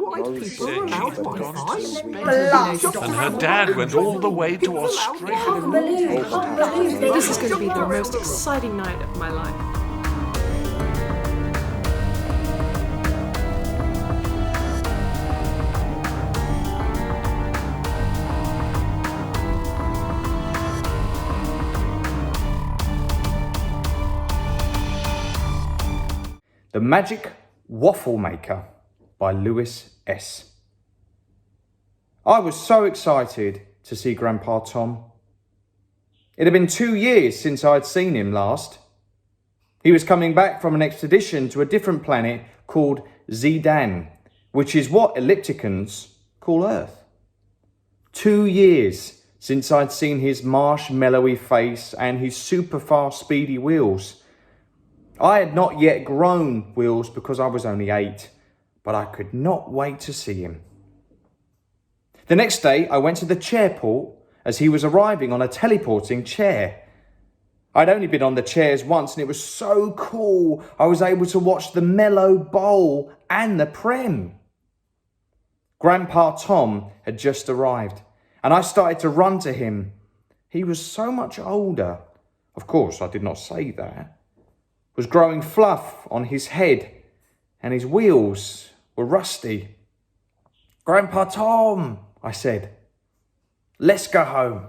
Blue-eyed people are allowed Wi-Fi? And her dad went all the way to Australia. This is going to be the most exciting night of my life. The Magic Waffle Maker by Lewis S. I was so excited to see Grandpa Tom. It had been 2 years since I had seen him last. He was coming back from an expedition to a different planet called Zedan, which is what Ellipticans call Earth. 2 years since I'd seen his marshmallowy face and his super fast speedy wheels. I had not yet grown wheels because I was only 8, but I could not wait to see him. The next day, I went to the chairport as he was arriving on a teleporting chair. I'd only been on the chairs once and it was so cool. I was able to watch the Mellow Bowl and the Prem. Grandpa Tom had just arrived and I started to run to him. He was so much older. Of course, I did not say that. Was growing fluff on his head and his wheels were rusty. Grandpa Tom, I said, let's go home.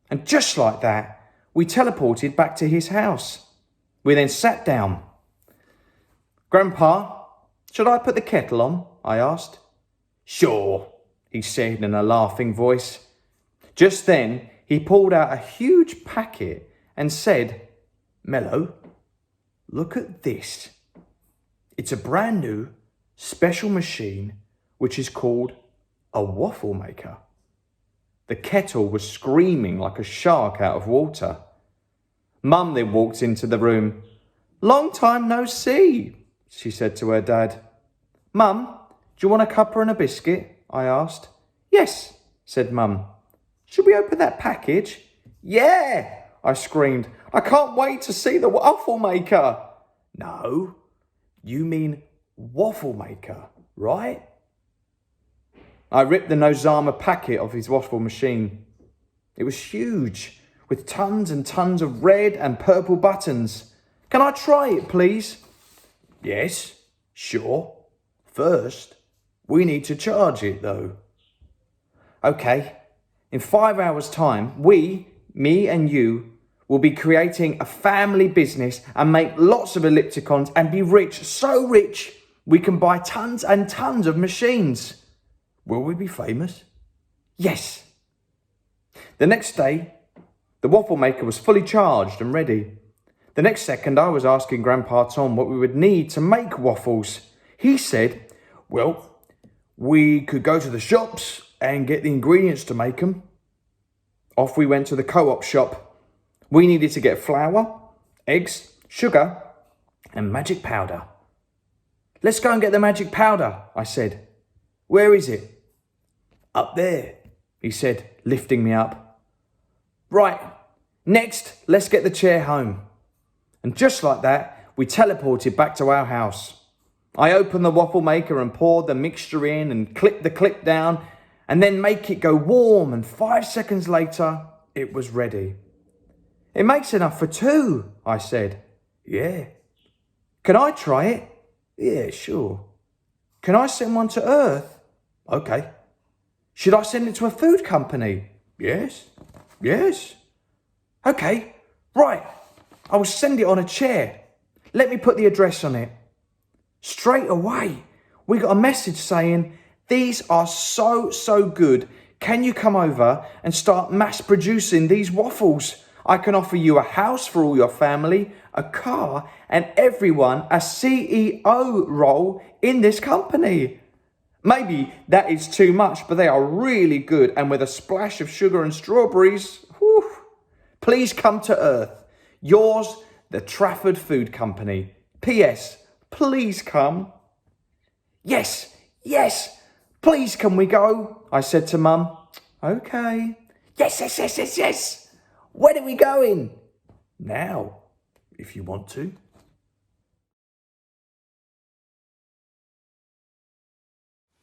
And just like that, we teleported back to his house. We then sat down. Grandpa, should I put the kettle on? I asked. Sure, he said in a laughing voice. Just then, he pulled out a huge packet and said, Mello, look at this. It's a brand new special machine which is called a waffle maker. The kettle was screaming like a shark out of water. Mum then walked into the room. Long time no see, she said to her dad. Mum, do you want a cuppa and a biscuit? I asked. Yes, said Mum. Should we open that package? Yeah, I screamed. I can't wait to see the waffle maker. No, you mean waffle maker, right? I ripped the Nozama packet of his waffle machine. It was huge, with tons and tons of red and purple buttons. Can I try it, please? Yes, sure. First, we need to charge it, though. Okay, in 5 hours' time, me and you, will be creating a family business and make lots of Ellipticons and be rich, so rich we can buy tons and tons of machines. Will we be famous? Yes. The next day, the waffle maker was fully charged and ready. The next second, I was asking Grandpa Tom what we would need to make waffles. He said, well, we could go to the shops and get the ingredients to make them. Off we went to the co-op shop. We needed to get flour, eggs, sugar, and magic powder. Let's go and get the magic powder, I said. Where is it? Up there, he said, lifting me up. Right, next, let's get the chair home. And just like that, we teleported back to our house. I opened the waffle maker and poured the mixture in and clipped the clip down and then make it go warm, and 5 seconds later, it was ready. It makes enough for 2, I said. Yeah. Can I try it? Yeah, sure. Can I send one to Earth? Okay. Should I send it to a food company? Yes. Yes. Okay. Right. I will send it on a chair. Let me put the address on it. Straight away, we got a message saying, these are so good. Can you come over and start mass producing these waffles? I can offer you a house for all your family, a car, and everyone a CEO role in this company. Maybe that is too much, but they are really good, and with a splash of sugar and strawberries, whew, please come to Earth. Yours, the Trafford Food Company. P.S. Please come. Yes, please can we go? I said to Mum. Okay. Yes. When are we going? Now, if you want to.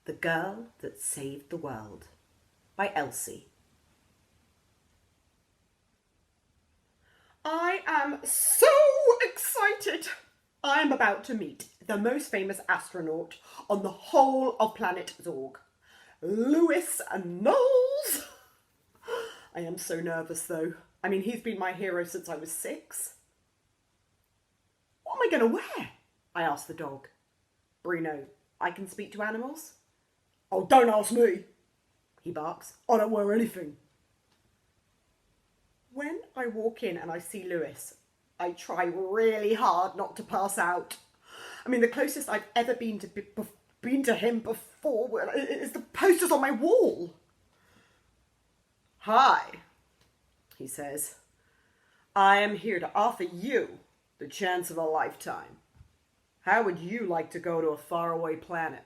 The Girl That Saved the World by Elsie. I am so excited. I am about to meet the most famous astronaut on the whole of planet Zorg, Louis Knowles. I am so nervous though. I mean, he's been my hero since I was 6. What am I going to wear? I asked the dog. Bruno, I can speak to animals? Oh, don't ask me, he barks. I don't wear anything. When I walk in and I see Louis, I try really hard not to pass out. I mean, the closest I've ever been to him before is the posters on my wall. Hi, he says. I am here to offer you the chance of a lifetime. How would you like to go to a faraway planet?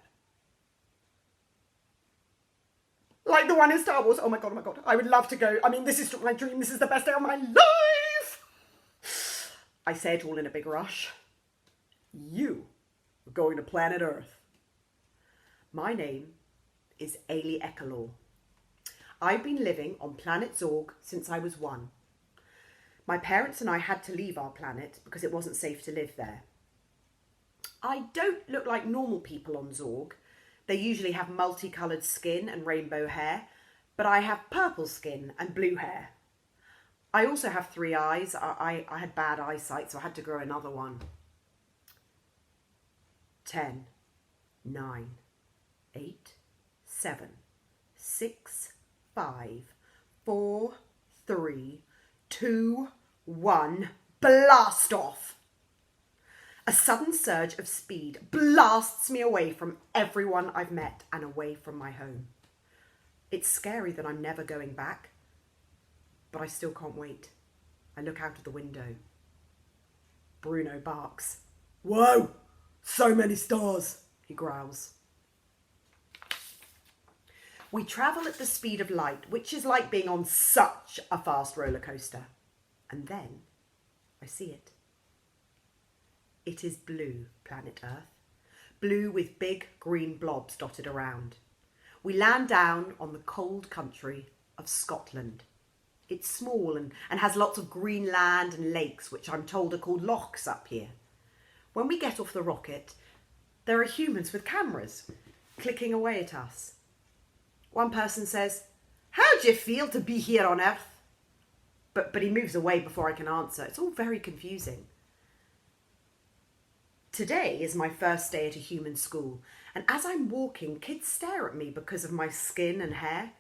Like the one in Star Wars. Oh my God. I would love to go. I mean, this is my dream. This is the best day of my life. I said, all in a big rush. You are going to planet Earth. My name is Ailey Eckerlaw. I've been living on planet Zorg since I was 1. My parents and I had to leave our planet because it wasn't safe to live there. I don't look like normal people on Zorg. They usually have multicoloured skin and rainbow hair, but I have purple skin and blue hair. I also have 3 eyes. I had bad eyesight, so I had to grow another one. 10, 9, 8, 7, 6, 5, 4, 3, 2, 1, blast off! A sudden surge of speed blasts me away from everyone I've met and away from my home. It's scary that I'm never going back, but I still can't wait. I look out of the window. Bruno barks. Whoa! So many stars, he growls. We travel at the speed of light, which is like being on such a fast roller coaster. And then I see it. It is blue, planet Earth. Blue with big green blobs dotted around. We land down on the cold country of Scotland. It's small and has lots of green land and lakes, which I'm told are called lochs up here. When we get off the rocket, there are humans with cameras clicking away at us. One person says, "How do you feel to be here on Earth?" But he moves away before I can answer. It's all very confusing. Today is my first day at a human school, and as I'm walking, kids stare at me because of my skin and hair.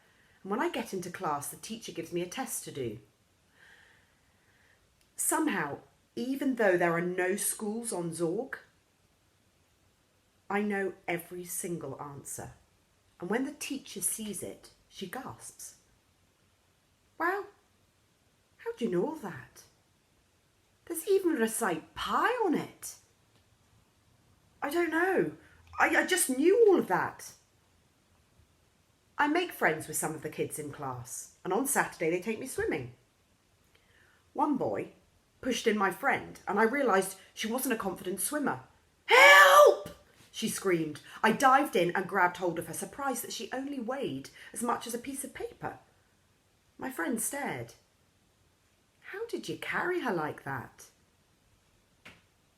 And when I get into class, the teacher gives me a test to do. Somehow, even though there are no schools on Zorg, I know every single answer. And when the teacher sees it, she gasps. Wow, how do you know all that? There's even recite pi on it. I don't know. I just knew all of that. I make friends with some of the kids in class, and on Saturday they take me swimming. One boy pushed in my friend, and I realised she wasn't a confident swimmer. Help! She screamed. I dived in and grabbed hold of her, surprised that she only weighed as much as a piece of paper. My friend stared. How did you carry her like that?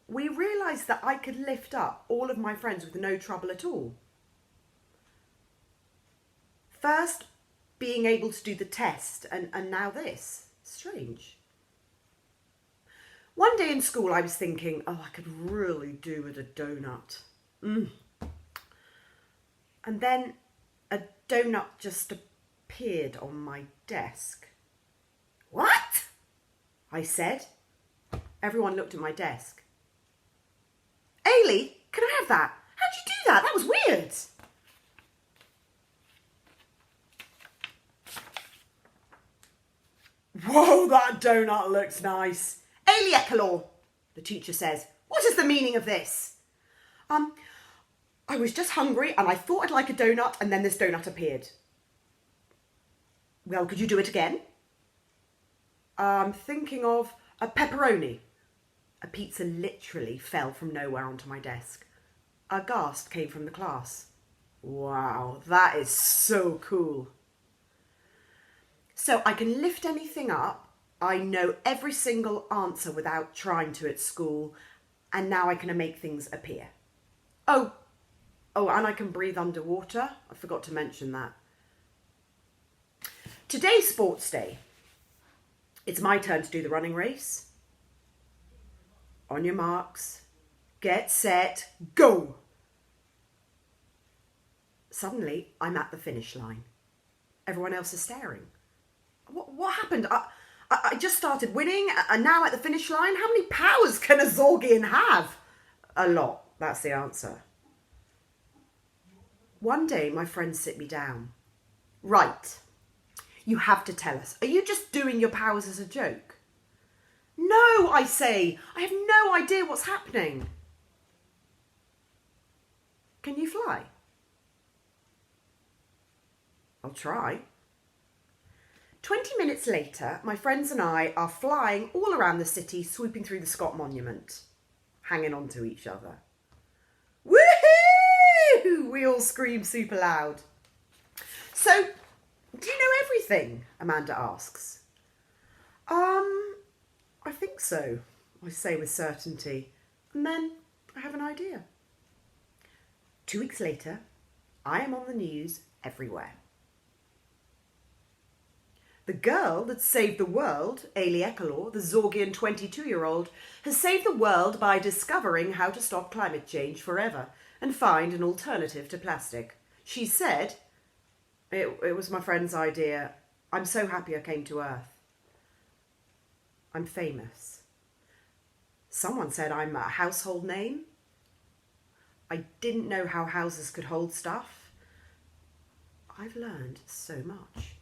We realised that I could lift up all of my friends with no trouble at all. First, being able to do the test, and now this. Strange. One day in school I was thinking, I could really do with a donut. And then a donut just appeared on my desk. What? I said. Everyone looked at my desk. Ailey, can I have that? How'd you do that? That was weird. Whoa, that donut looks nice. Ailey Eckerlaw, the teacher says. What is the meaning of this? I was just hungry and I thought I'd like a donut, and then this donut appeared. Well, could you do it again? I'm thinking of a pepperoni. A pizza literally fell from nowhere onto my desk. A gasp came from the class. Wow, that is so cool. So I can lift anything up. I know every single answer without trying to at school. And now I can make things appear. Oh, and I can breathe underwater. I forgot to mention that. Today's sports day. It's my turn to do the running race. On your marks, get set, go. Suddenly, I'm at the finish line. Everyone else is staring. What happened? I just started winning and now at the finish line? How many powers can a Zorgian have? A lot, that's the answer. One day, my friends sit me down. Right, you have to tell us. Are you just doing your powers as a joke? No, I say. I have no idea what's happening. Can you fly? I'll try. 20 minutes later, my friends and I are flying all around the city, swooping through the Scott Monument, hanging on to each other. Woohoo! We all scream super loud. So, do you know everything? Amanda asks. I think so, I say with certainty. And then I have an idea. 2 weeks later, I am on the news everywhere. The girl that saved the world, Ailey Ekalor, the Zorgian 22-year-old, has saved the world by discovering how to stop climate change forever and find an alternative to plastic. She said, it was my friend's idea. I'm so happy I came to Earth. I'm famous. Someone said I'm a household name. I didn't know how houses could hold stuff. I've learned so much.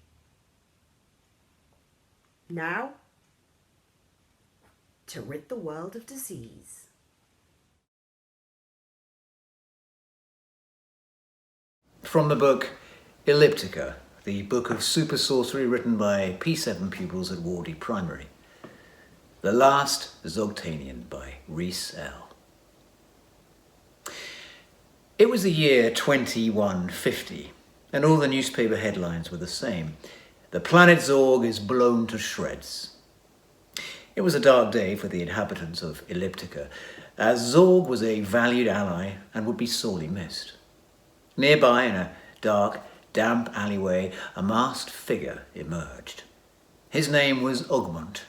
Now, to rid the world of disease. From the book Elliptica, the Book of Super Sorcery written by P7 pupils at Wardie Primary. The Last Zogtanian by Rhys L. It was the year 2150, and all the newspaper headlines were the same. The planet Zorg is blown to shreds. It was a dark day for the inhabitants of Elliptica, as Zorg was a valued ally and would be sorely missed. Nearby, in a dark, damp alleyway, a masked figure emerged. His name was Ogmont.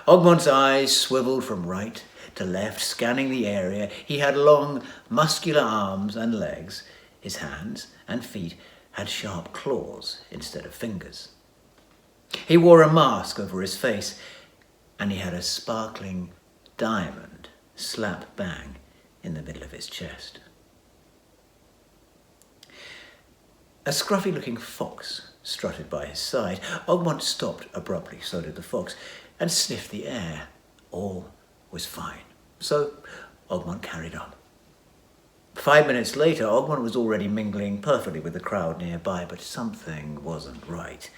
Ogmont's eyes swiveled from right to left, scanning the area. He had long, muscular arms and legs. His hands and feet had sharp claws instead of fingers. He wore a mask over his face, and he had a sparkling diamond slap bang in the middle of his chest. A scruffy-looking fox strutted by his side. Ogmont stopped abruptly, so did the fox, and sniffed the air. All was fine. So Ogmont carried on. 5 minutes later, Ogmont was already mingling perfectly with the crowd nearby, but something wasn't right.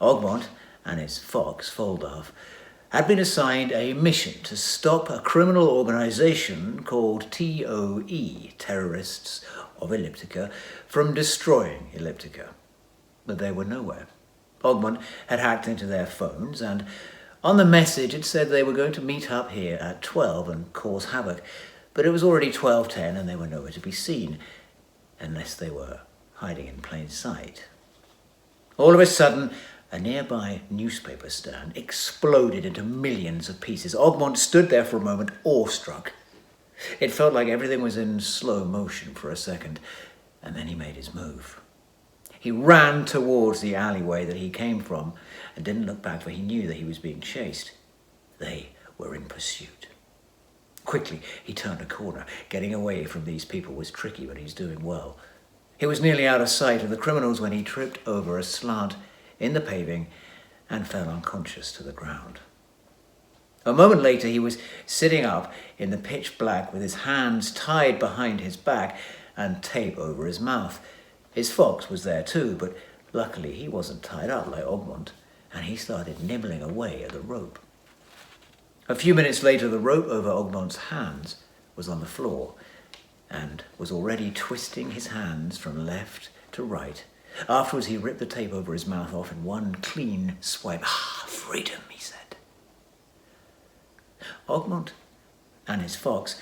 Ogmont and his fox, Foldorf, had been assigned a mission to stop a criminal organization called TOE, Terrorists of Elliptica, from destroying Elliptica. But they were nowhere. Ogmont had hacked into their phones, and on the message it said they were going to meet up here at 12 and cause havoc. But it was already 12:10 and they were nowhere to be seen, unless they were hiding in plain sight. All of a sudden, a nearby newspaper stand exploded into millions of pieces. Ogmont stood there for a moment, awestruck. It felt like everything was in slow motion for a second, and then he made his move. He ran towards the alleyway that he came from and didn't look back, for he knew that he was being chased. They were in pursuit. Quickly, he turned a corner. Getting away from these people was tricky, but he was doing well. He was nearly out of sight of the criminals when he tripped over a slant in the paving and fell unconscious to the ground. A moment later, he was sitting up in the pitch black with his hands tied behind his back and tape over his mouth. His fox was there too, but luckily he wasn't tied up like Ogmont, and he started nibbling away at the rope. A few minutes later, the rope over Ogmont's hands was on the floor, and was already twisting his hands from left to right. Afterwards, he ripped the tape over his mouth off in one clean swipe. Ah, freedom, he said. Ogmont and his fox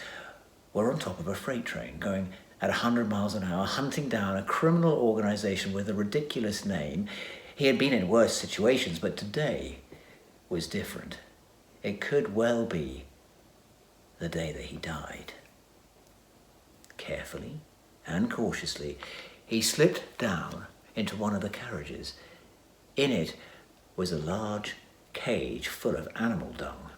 were on top of a freight train, going at 100 miles an hour, hunting down a criminal organization with a ridiculous name. He had been in worse situations, but today was different. It could well be the day that he died. Carefully and cautiously, he slipped down into one of the carriages. In it was a large cage full of animal dung.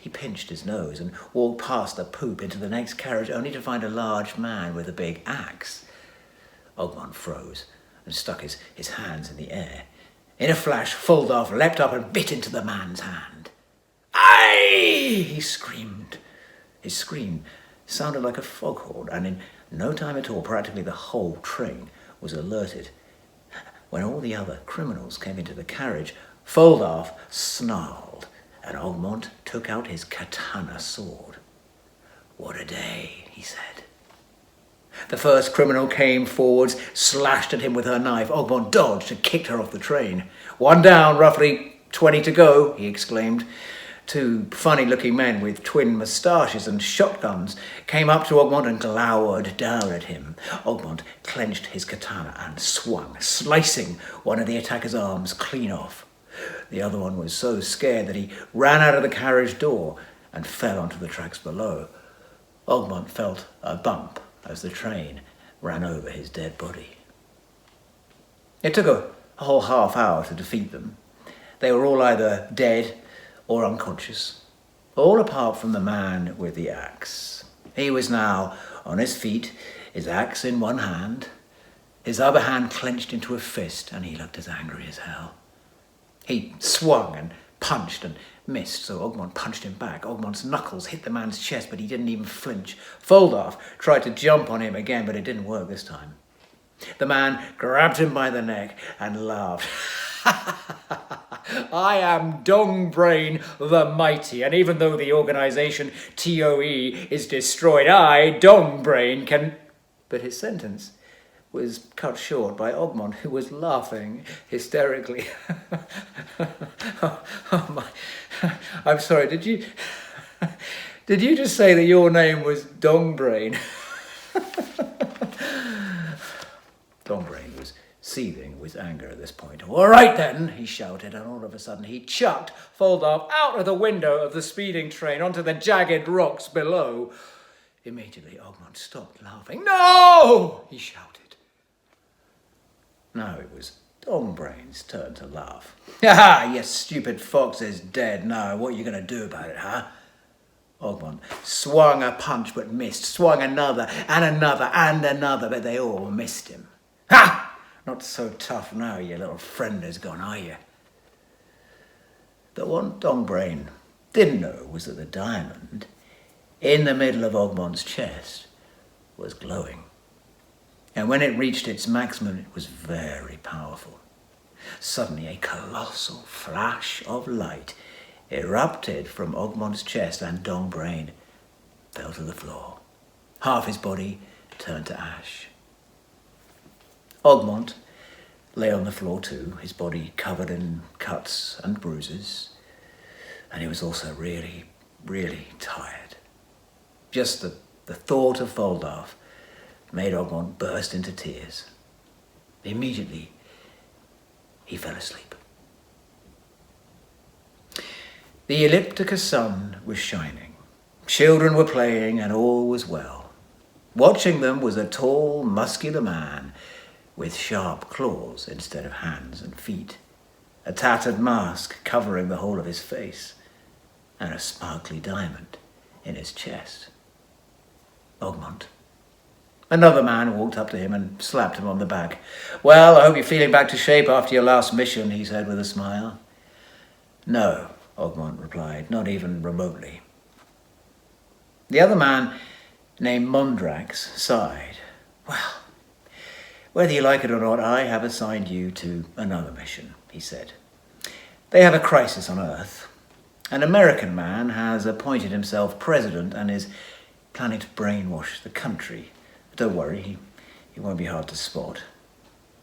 He pinched his nose and walked past the poop into the next carriage, only to find a large man with a big axe. Ogmont froze and stuck his hands in the air. In a flash, Fuldorf leapt up and bit into the man's hand. "Aye!" he screamed. His scream sounded like a foghorn, and in no time at all, practically the whole train was alerted. When all the other criminals came into the carriage, Fuldorf snarled, and Ogmont took out his katana sword. "What a day," he said. The first criminal came forwards, slashed at him with her knife. Ogmont dodged and kicked her off the train. "One down, roughly 20 to go," he exclaimed. Two funny-looking men with twin moustaches and shotguns came up to Ogmont and glowered down at him. Ogmont clenched his katana and swung, slicing one of the attacker's arms clean off. The other one was so scared that he ran out of the carriage door and fell onto the tracks below. Ogmont felt a bump as the train ran over his dead body. It took a whole half hour to defeat them. They were all either dead or unconscious, all apart from the man with the axe. He was now on his feet, his axe in one hand, his other hand clenched into a fist, and he looked as angry as hell. He swung and punched and missed, so Ogmont punched him back. Ogmont's knuckles hit the man's chest, but he didn't even flinch. Fuldorf tried to jump on him again, but it didn't work this time. The man grabbed him by the neck and laughed. "I am Dongbrain the Mighty, and even though the organization TOE is destroyed, I, Dongbrain, can..." But his sentence was cut short by Ogmont, who was laughing hysterically. Oh my! I'm sorry. Did you just say that your name was Dongbrain? Dongbrain was seething with anger at this point. "All right then," he shouted, and all of a sudden he chucked Fuldorf out of the window of the speeding train onto the jagged rocks below. Immediately, Ogmont stopped laughing. "No!" he shouted. Now it was Dongbrain's turn to laugh. "Ha! You stupid fox is dead. Now, what are you going to do about it, huh?" Ogmont swung a punch but missed, swung another and another and another, but they all missed him. "Ha! Not so tough now, your little friend is gone, are you?" But what Dongbrain didn't know was that the diamond in the middle of Ogmont's chest was glowing. And when it reached its maximum, it was very powerful. Suddenly, a colossal flash of light erupted from Ogmont's chest, and Dongbrain fell to the floor. Half his body turned to ash. Ogmont lay on the floor too, his body covered in cuts and bruises, and he was also really, really tired. Just the thought of Fuldorf made Ogmont burst into tears. Immediately, he fell asleep. The Elliptica sun was shining. Children were playing, and all was well. Watching them was a tall, muscular man with sharp claws instead of hands and feet, a tattered mask covering the whole of his face, and a sparkly diamond in his chest. Ogmont. Another man walked up to him and slapped him on the back. "Well, I hope you're feeling back to shape after your last mission," he said with a smile. "No," Ogmont replied, "not even remotely." The other man, named Mondrax, sighed. "Well, whether you like it or not, I have assigned you to another mission," he said. "They have a crisis on Earth. An American man has appointed himself president and is planning to brainwash the country. Don't worry, he won't be hard to spot.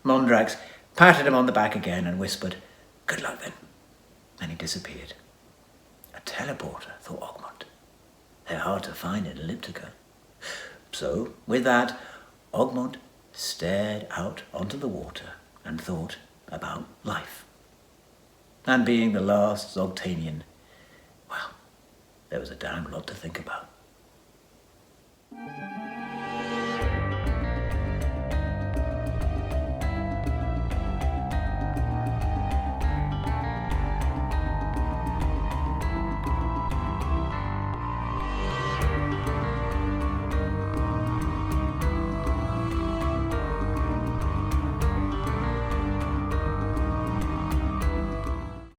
Mondrax patted him on the back again and whispered, "Good luck then." And he disappeared. A teleporter, thought Ogmont. They're hard to find in Elliptica. So, with that, Ogmont stared out onto the water and thought about life. And being the last Zogtanian, well, there was a damn lot to think about.